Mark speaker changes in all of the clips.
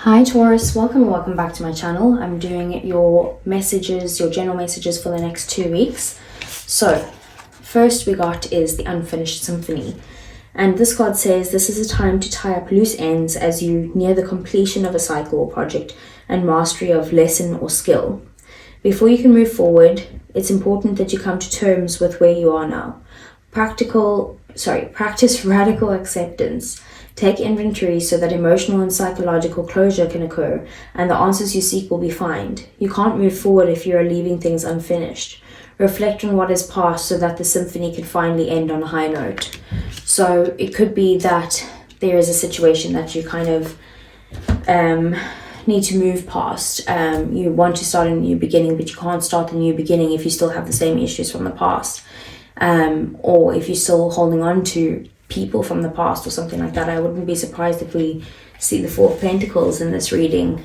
Speaker 1: Hi Taurus, welcome back to my channel. I'm doing your messages, your general messages for the next 2 weeks. So, first we got is the Unfinished Symphony. And this card says this is a time to tie up loose ends as you near the completion of a cycle or project and mastery of lesson or skill. Before you can move forward, it's important that you come to terms with where you are now. Practice radical acceptance. Take inventory so that emotional and psychological closure can occur and the answers you seek will be found. You can't move forward if you are leaving things unfinished. Reflect on what has passed so that the symphony can finally end on a high note. So it could be that there is a situation that you kind of need to move past. You want to start a new beginning, but you can't start the new beginning if you still have the same issues from the past. Or if you're still holding on to people from the past or something like that. I wouldn't be surprised if we see the Four of Pentacles in this reading.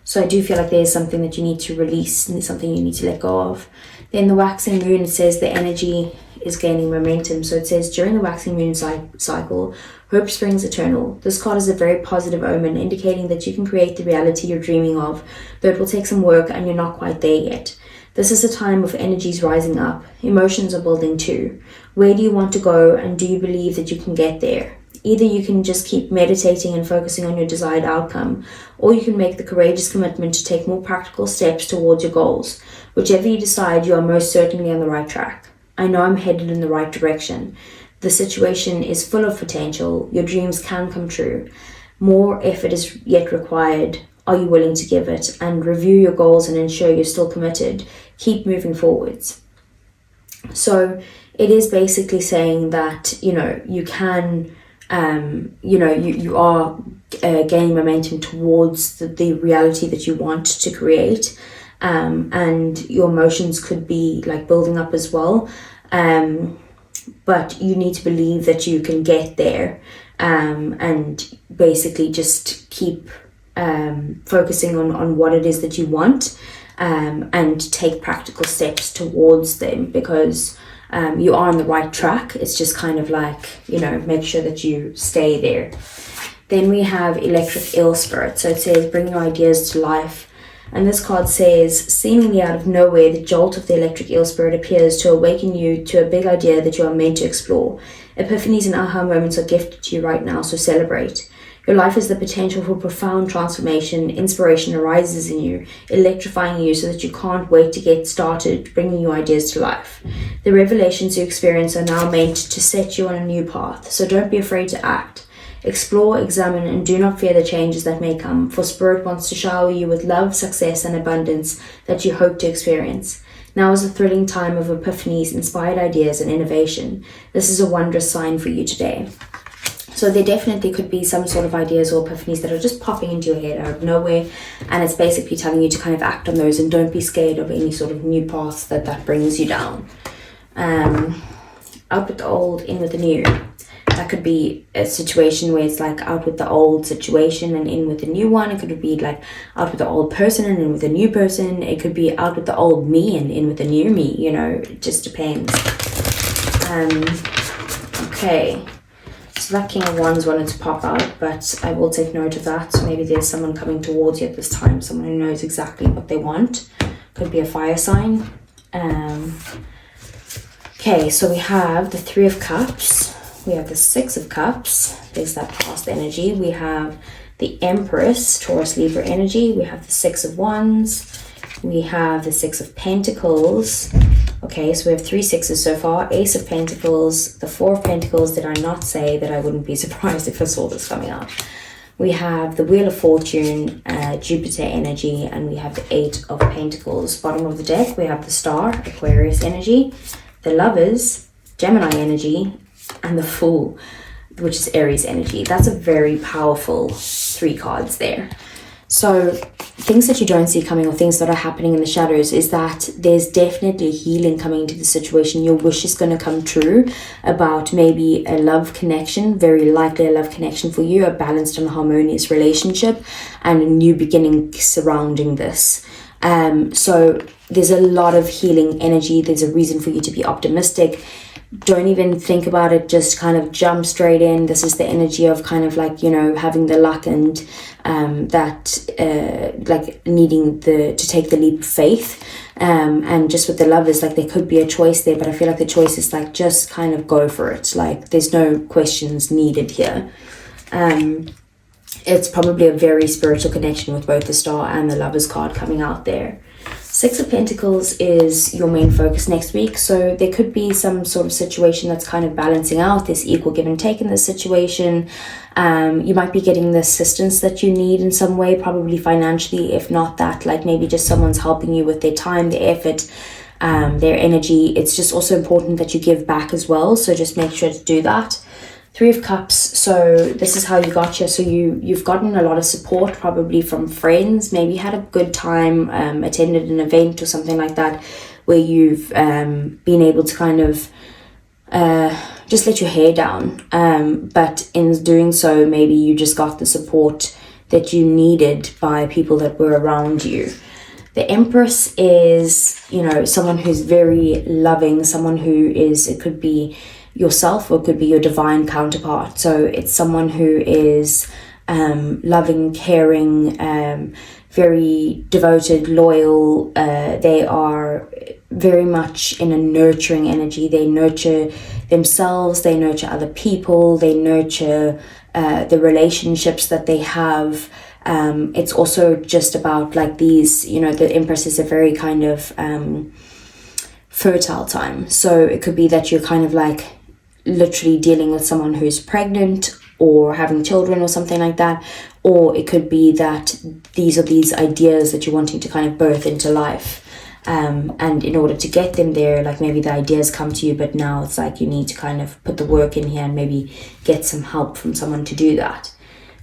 Speaker 1: So I do feel like there's something that you need to release and something you need to let go of. Then the waxing moon, it says the energy is gaining momentum. So it says during the waxing moon cycle, hope springs eternal. This card is a very positive omen, indicating that you can create the reality you're dreaming of, though it will take some work and you're not quite there yet. This is a time of energies rising up. Emotions are building too. Where do you want to go, and do you believe that you can get there? Either you can just keep meditating and focusing on your desired outcome, or you can make the courageous commitment to take more practical steps towards your goals. Whichever you decide, you are most certainly on the right track. I know I'm headed in the right direction. The situation is full of potential. Your dreams can come true. More effort is yet required. Are you willing to give it? And review your goals and ensure you're still committed. Keep moving forwards. So it is basically saying that, you can, you are gaining momentum towards the reality that you want to create. And your emotions could be like building up as well. But you need to believe that you can get there. And basically just keep focusing on what it is that you want, and take practical steps towards them, because you are on the right track. It's just kind of like, make sure that you stay there. Then we have Electric Eel Spirit. So it says bring your ideas to life. And this card says, seemingly out of nowhere, the jolt of the electric eel spirit appears to awaken you to a big idea that you are meant to explore. Epiphanies and aha moments are gifted to you right now, so celebrate. Your life has the potential for profound transformation. Inspiration arises in you, electrifying you so that you can't wait to get started, bringing your ideas to life. The revelations you experience are now meant to set you on a new path, so don't be afraid to act. Explore, examine, and do not fear the changes that may come, for Spirit wants to shower you with love, success, and abundance that you hope to experience. Now is a thrilling time of epiphanies, inspired ideas, and innovation. This is a wondrous sign for you today. So there definitely could be some sort of ideas or epiphanies that are just popping into your head out of nowhere, and it's basically telling you to kind of act on those and don't be scared of any sort of new paths that brings you down. Out with the old, in with the new. That could be a situation where it's like out with the old situation and in with the new one. It could be like out with the old person and in with the new person. It could be out with the old me and in with the new me, it just depends. Okay. So that King of Wands wanted to pop out, but I will take note of that. So maybe there's someone coming towards you at this time, someone who knows exactly what they want. Could be a fire sign. Okay, so we have the Three of Cups. We have the Six of Cups. There's that past energy. We have the Empress, Taurus Libra energy. We have the Six of Wands. We have the Six of Pentacles. Okay, so we have 3 sixes so far. Ace of Pentacles, the Four of Pentacles. Did I not say that I wouldn't be surprised if I saw this coming up? We have the Wheel of Fortune, Jupiter energy, and we have the Eight of Pentacles. Bottom of the deck, we have the Star, Aquarius energy, the Lovers, Gemini energy, and the Fool, which is Aries energy. That's a very powerful 3 cards there. So things that you don't see coming, or things that are happening in the shadows, is that there's definitely healing coming into the situation. Your wish is going to come true about maybe a love connection, very likely a love connection for you, a balanced and harmonious relationship, and a new beginning surrounding this. So there's a lot of healing energy. There's a reason for you to be optimistic. don't even think about it, just kind of jump straight in. This is the energy of kind of like, you know, having the luck and like needing to take the leap of faith. And just with the Lovers, like there could be a choice there, but I feel like the choice is like just kind of go for it. Like there's no questions needed here. It's probably a very spiritual connection with both the Star and the Lovers card coming out there. Six of Pentacles is your main focus next week. So there could be some sort of situation that's kind of balancing out. There's equal give and take in this situation. You might be getting the assistance that you need in some way, probably financially. If not that, like maybe just someone's helping you with their time, their effort, their energy. It's just also important that you give back as well. So just make sure to do that. Three of Cups, so this is how you got here. So you've gotten a lot of support, probably from friends, maybe had a good time, attended an event or something like that, where you've been able to kind of just let your hair down. But in doing so, maybe you just got the support that you needed by people that were around you. The Empress is, you know, someone who's very loving, someone who is, it could be yourself or it could be your divine counterpart. So it's someone who is loving, caring, very devoted, loyal. They are very much in a nurturing energy. They nurture themselves, they nurture other people, they nurture the relationships that they have. It's also just about like these, you know, the Empress is a very kind of fertile time. So it could be that you're kind of like literally dealing with someone who's pregnant or having children or something like that, or it could be that these are these ideas that you're wanting to kind of birth into life, and in order to get them there, like maybe the ideas come to you, but now it's like you need to kind of put the work in here and maybe get some help from someone to do that.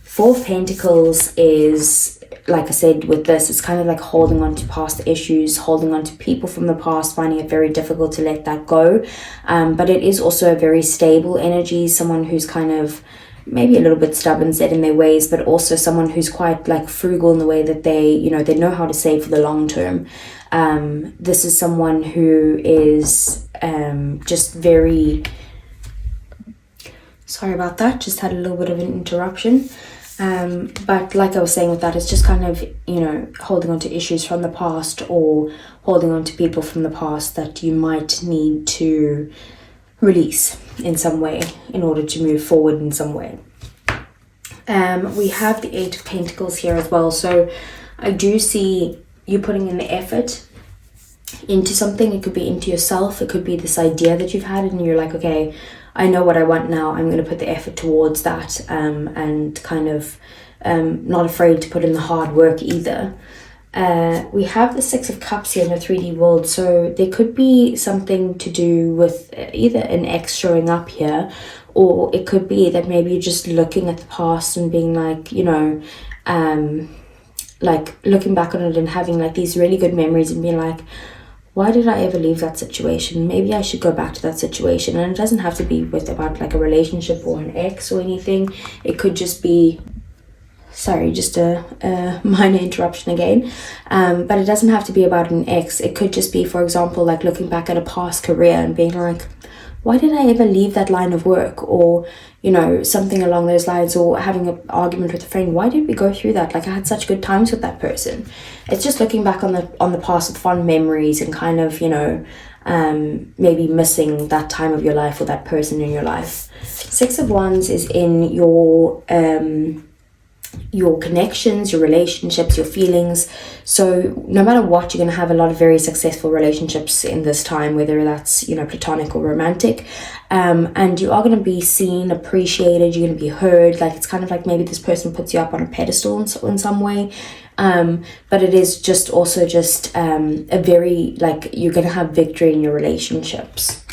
Speaker 1: Four of Pentacles is, like I said, with this, it's kind of like holding on to past issues, holding on to people from the past, finding it very difficult to let that go. But it is also a very stable energy, someone who's kind of maybe a little bit stubborn, set in their ways, but also someone who's quite like frugal in the way that they, you know, they know how to save for the long term. This is someone who is just very, sorry about that, just had a little bit of an interruption. But like I was saying with that, it's just kind of, you know, holding on to issues from the past or holding on to people from the past that you might need to release in some way in order to move forward in some way. We have the Eight of Pentacles here as well. So I do see you putting in the effort into something. It could be into yourself. It could be this idea that you've had and you're like, okay, I know what I want now. I'm going to put the effort towards that, and kind of not afraid to put in the hard work either. We have the Six of Cups here in the 3D world. So there could be something to do with either an ex showing up here, or it could be that maybe you're just looking at the past and being like, you know, like looking back on it and having like these really good memories and being like, why did I ever leave that situation? Maybe I should go back to that situation. And it doesn't have to be about like a relationship or an ex or anything. It could just be, sorry, just a minor interruption again. But it doesn't have to be about an ex. It could just be, for example, like looking back at a past career and being like, why did I ever leave that line of work? Or, you know, something along those lines, or having an argument with a friend. Why did we go through that? Like I had such good times with that person. It's just looking back on the past with fond memories and kind of, you know, maybe missing that time of your life or that person in your life. Six of Wands is in your connections, your relationships, your feelings. So no matter what, you're going to have a lot of very successful relationships in this time, whether that's, you know, platonic or romantic. And you are going to be seen, appreciated, you're going to be heard. Like it's kind of like maybe this person puts you up on a pedestal in some way. But it is just also just a very, like, you're going to have victory in your relationships.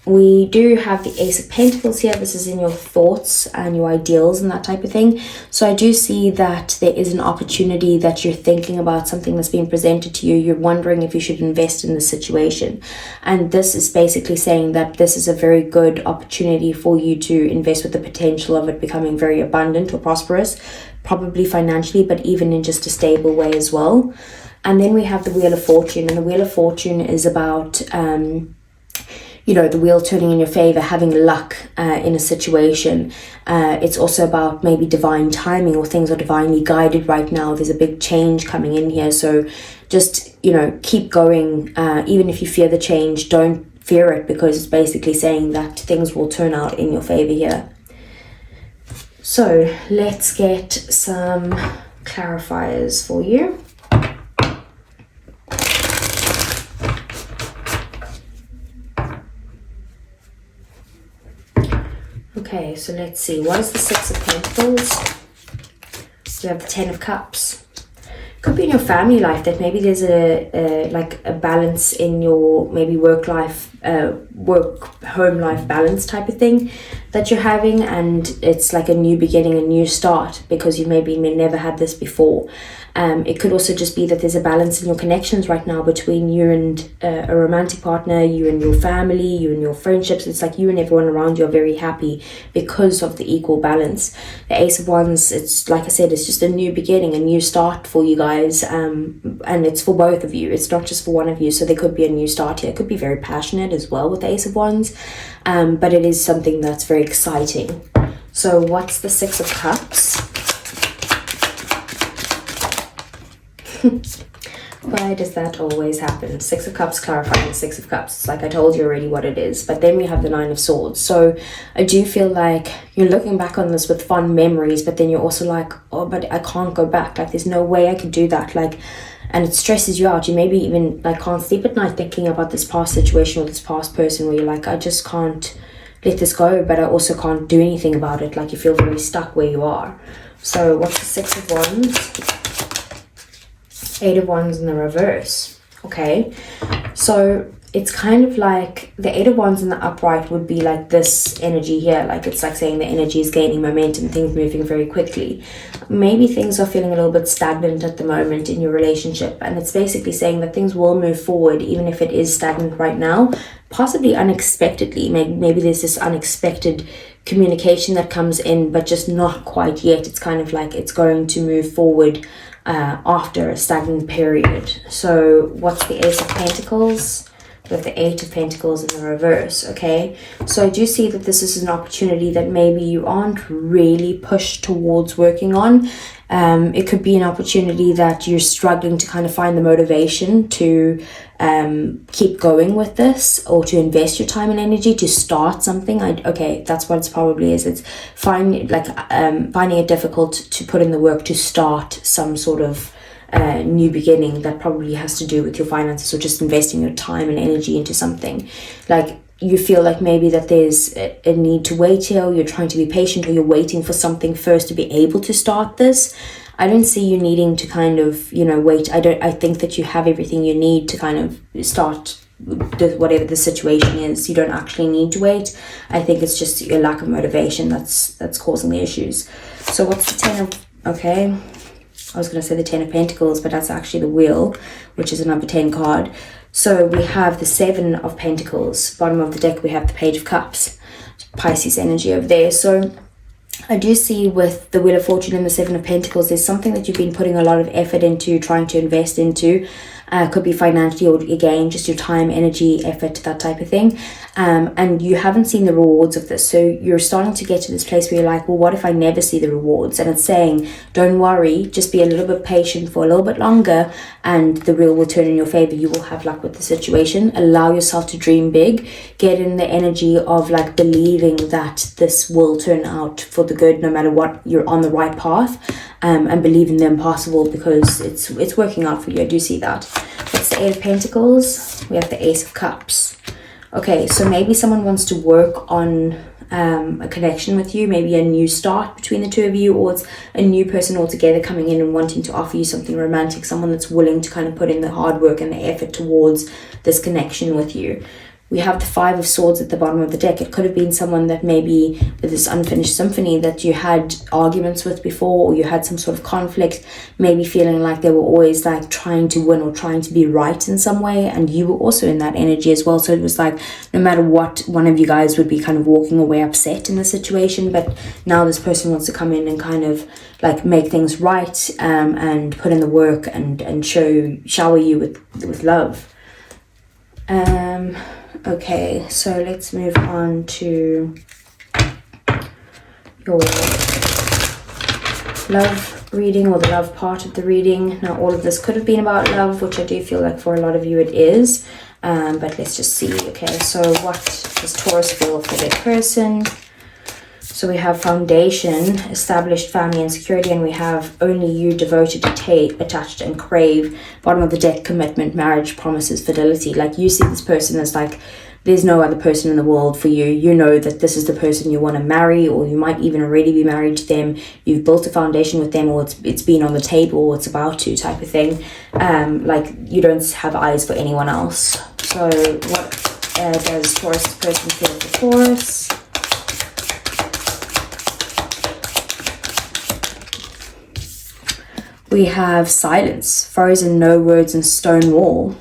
Speaker 1: We do have the Ace of Pentacles here. This is in your thoughts and your ideals and that type of thing. So I do see that there is an opportunity that you're thinking about something that's being presented to you. You're wondering if you should invest in this situation. And this is basically saying that this is a very good opportunity for you to invest with the potential of it becoming very abundant or prosperous, probably financially, but even in just a stable way as well. And then we have the Wheel of Fortune. And the Wheel of Fortune is about you know, the wheel turning in your favor, having luck in a situation. It's also about maybe divine timing, or things are divinely guided right now. There's a big change coming in here. So just, you know, keep going. Even if you fear the change, don't fear it, because it's basically saying that things will turn out in your favor here. So let's get some clarifiers for you. Okay, so let's see. What is the Six of Pentacles? We have the Ten of Cups. Could be in your family life that maybe there's a balance in your maybe work home life balance type of thing that you're having, and it's like a new beginning, a new start, because you maybe never had this before. It could also just be that there's a balance in your connections right now between you and a romantic partner, you and your family, you and your friendships. It's like you and everyone around you are very happy because of the equal balance. The Ace of Wands, it's like I said, it's just a new beginning, a new start for you guys, and it's for both of you. It's not just for one of you, so there could be a new start here. It could be very passionate as well with the Ace of Wands, but it is something that's very exciting. So what's the Six of Cups? Why does that always happen? Six of Cups clarifying Six of Cups. It's like I told you already what it is. But then we have the Nine of Swords. So I do feel like you're looking back on this with fond memories, but then you're also like, oh, but I can't go back. Like, there's no way I could do that. Like, and it stresses you out. You maybe even like can't sleep at night thinking about this past situation or this past person, where you're like, I just can't let this go, but I also can't do anything about it. Like, you feel very stuck where you are. So what's the Six of Wands? Eight of Wands in the reverse. Okay, so it's kind of like the Eight of Wands in the upright would be like this energy here. Like, it's like saying the energy is gaining momentum, things moving very quickly. Maybe things are feeling a little bit stagnant at the moment in your relationship, and it's basically saying that things will move forward even if it is stagnant right now, possibly unexpectedly. Maybe there's this unexpected communication that comes in, but just not quite yet. It's kind of like it's going to move forward after a stagnant period. So what's the Ace of Pentacles? We have the Eight of Pentacles in the reverse. Okay, so I do see that this is an opportunity that maybe you aren't really pushed towards working on. It could be an opportunity that you're struggling to kind of find the motivation to keep going with this, or to invest your time and energy to start something. Okay, that's what it probably is. It's finding it difficult to put in the work to start some sort of new beginning that probably has to do with your finances, or just investing your time and energy into something. Like, you feel like maybe that there's a need to wait here, or you're trying to be patient, or you're waiting for something first to be able to start this. I don't see you needing to kind of, you know, wait. I think that you have everything you need to kind of start whatever the situation is. You don't actually need to wait. I think it's just your lack of motivation that's causing the issues. So what's the Ten of, okay, I was going to say the Ten of Pentacles, but that's actually the Wheel, which is a number 10 card. So we have the Seven of Pentacles. Bottom of the deck, we have the Page of Cups. Pisces energy over there. So I do see with the Wheel of Fortune and the Seven of Pentacles, there's something that you've been putting a lot of effort into, trying to invest into. Could be financially, or again, just your time, energy, effort, that type of thing. And you haven't seen the rewards of this. So you're starting to get to this place where you're like, well, what if I never see the rewards? And it's saying, don't worry, just be a little bit patient for a little bit longer, and the wheel will turn in your favor. You will have luck with the situation. Allow yourself to dream big. Get in the energy of like believing that this will turn out for the good, no matter what. You're on the right path. And believe in the impossible, because it's working out for you. I do see that. That's the Eight of Pentacles. We have the Ace of Cups. Okay, so maybe someone wants to work on a connection with you, maybe a new start between the two of you, or it's a new person altogether coming in and wanting to offer you something romantic, someone that's willing to kind of put in the hard work and the effort towards this connection with you. We have the Five of Swords at the bottom of the deck. It could have been someone that maybe with this unfinished symphony that you had arguments with before, or you had some sort of conflict, maybe feeling like they were always like trying to win or trying to be right in some way, and you were also in that energy as well. So it was like no matter what, one of you guys would be kind of walking away upset in the situation, but now this person wants to come in and kind of like make things right, and put in the work and shower you with love. Okay, so let's move on to your love reading, or the love part of the reading. Now, all of this could have been about love, which I do feel like for a lot of you it is. But let's just see. Okay, so what does Taurus feel for their person? So we have foundation, established family and security, and we have only you, devoted, attached, and crave. Bottom of the deck, commitment, marriage, promises, fidelity. Like, you see this person as like, there's no other person in the world for you. You know that this is the person you want to marry, or you might even already be married to them. You've built a foundation with them, or it's been on the table, or it's about to, type of thing. Like, you don't have eyes for anyone else. So what does Taurus person feel for Taurus? We have silence, frozen, no words, and stone wall.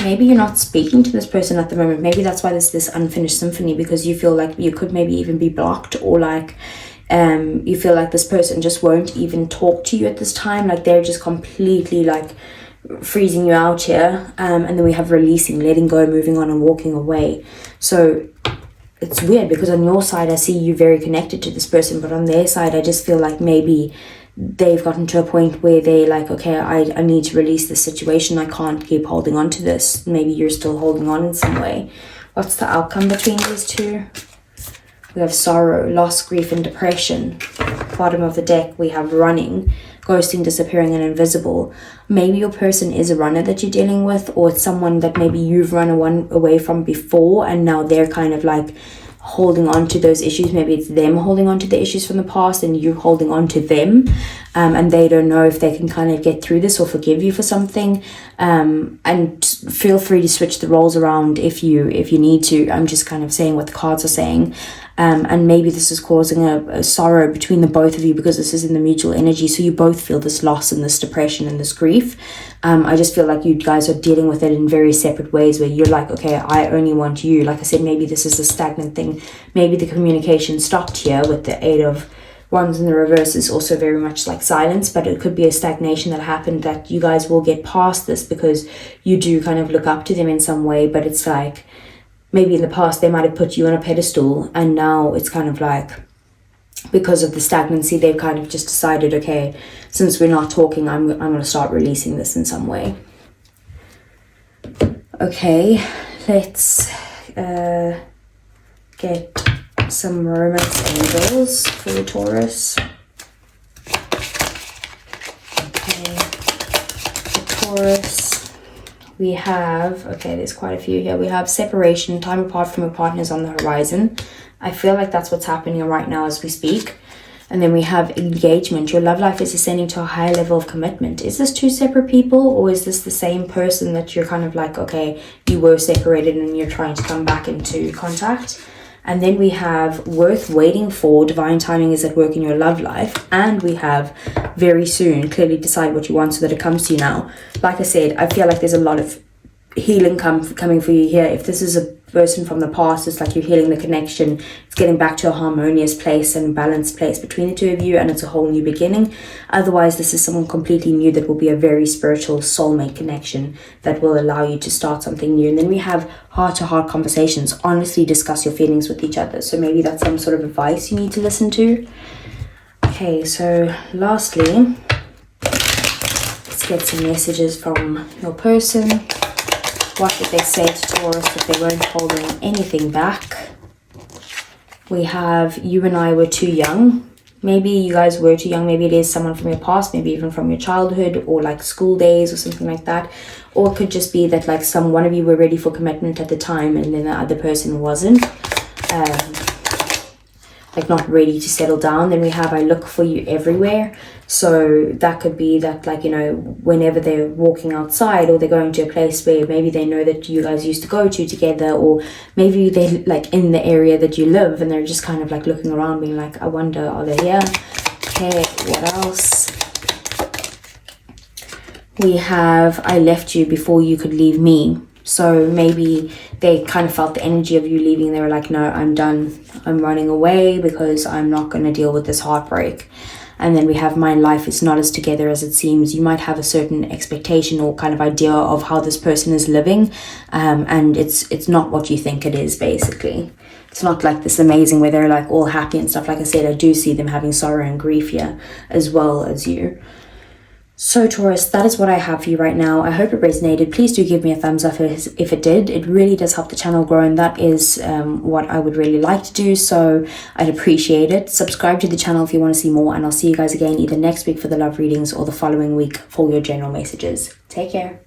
Speaker 1: Maybe you're not speaking to this person at the moment. Maybe that's why there's this unfinished symphony, because you feel like you could maybe even be blocked, or like you feel like this person just won't even talk to you at this time. Like, they're just completely like freezing you out here. And then we have releasing, letting go, moving on, and walking away. So it's weird, because on your side I see you very connected to this person, but on their side I just feel like maybe they've gotten to a point where they're like, okay, I need to release this situation. I can't keep holding on to this. Maybe you're still holding on in some way. What's the outcome between these two? We have sorrow, loss, grief, and depression. Bottom of the deck, we have running, ghosting, disappearing, and invisible. Maybe your person is a runner that you're dealing with, or it's someone that maybe you've run away from before, and now they're kind of like holding on to those issues. Maybe it's them holding on to the issues from the past, and you're holding on to them, and they don't know if they can kind of get through this or forgive you for something. And feel free to switch the roles around if you need to. I'm just kind of saying what the cards are saying. And maybe this is causing a sorrow between the both of you, because this is in the mutual energy. So you both feel this loss and this depression and this grief. I just feel like you guys are dealing with it in very separate ways, where you're like, okay, I only want you. Like I said, maybe this is a stagnant thing. Maybe the communication stopped here with the Eight of Wands in the reverse is also very much like silence, but it could be a stagnation that happened, that you guys will get past this, because you do kind of look up to them in some way. But it's like, maybe in the past they might have put you on a pedestal, and now it's kind of like, because of the stagnancy, they've kind of just decided, okay, since we're not talking, I'm going to start releasing this in some way. Okay, let's get some romance angels for the Taurus. Okay, the Taurus, we have, okay, there's quite a few here. We have separation, time apart from your partners on the horizon. I feel like that's what's happening right now as we speak. And then we have engagement. Your love life is ascending to a higher level of commitment. Is this two separate people, or is this the same person that you're kind of like, okay, you were separated and you're trying to come back into contact? And then we have worth waiting for, divine timing is at work in your love life. And we have very soon, clearly decide what you want so that it comes to you now. Like I said, I feel like there's a lot of healing coming for you here. If this is a person from the past, it's like you're healing the connection. It's getting back to a harmonious place and balanced place between the two of you, and it's a whole new beginning. Otherwise, this is someone completely new that will be a very spiritual soulmate connection that will allow you to start something new. And then we have heart-to-heart conversations. Honestly discuss your feelings with each other. So maybe that's some sort of advice you need to listen to. Okay, so lastly, let's get some messages from your person. What did they say to Taurus that they weren't holding anything back? We have, you and I were too young. Maybe you guys were too young. Maybe it is someone from your past, maybe even from your childhood, or like school days or something like that. Or it could just be that like one of you were ready for commitment at the time, and then the other person wasn't. Like not ready to settle down. Then we have, I look for you everywhere. So that could be that, like, you know, whenever they're walking outside, or they're going to a place where maybe they know that you guys used to go to together, or maybe they like in the area that you live, and they're just kind of like looking around being like, I wonder, are they here? Okay, what else? We have, I left you before you could leave me. So maybe they kind of felt the energy of you leaving. They were like, no, I'm done. I'm running away because I'm not going to deal with this heartbreak. And then we have my life is not as together as it seems. You might have a certain expectation or kind of idea of how this person is living, and it's not what you think it is, basically. It's not like this amazing where they're like all happy and stuff. Like I said, I do see them having sorrow and grief here as well as you. So Taurus, that is what I have for you right now. I hope it resonated. Please do give me a thumbs up if it did. It really does help the channel grow, and that is what I would really like to do, so I'd appreciate it. Subscribe to the channel if you want to see more, and I'll see you guys again either next week for the love readings or the following week for your general messages. Take care.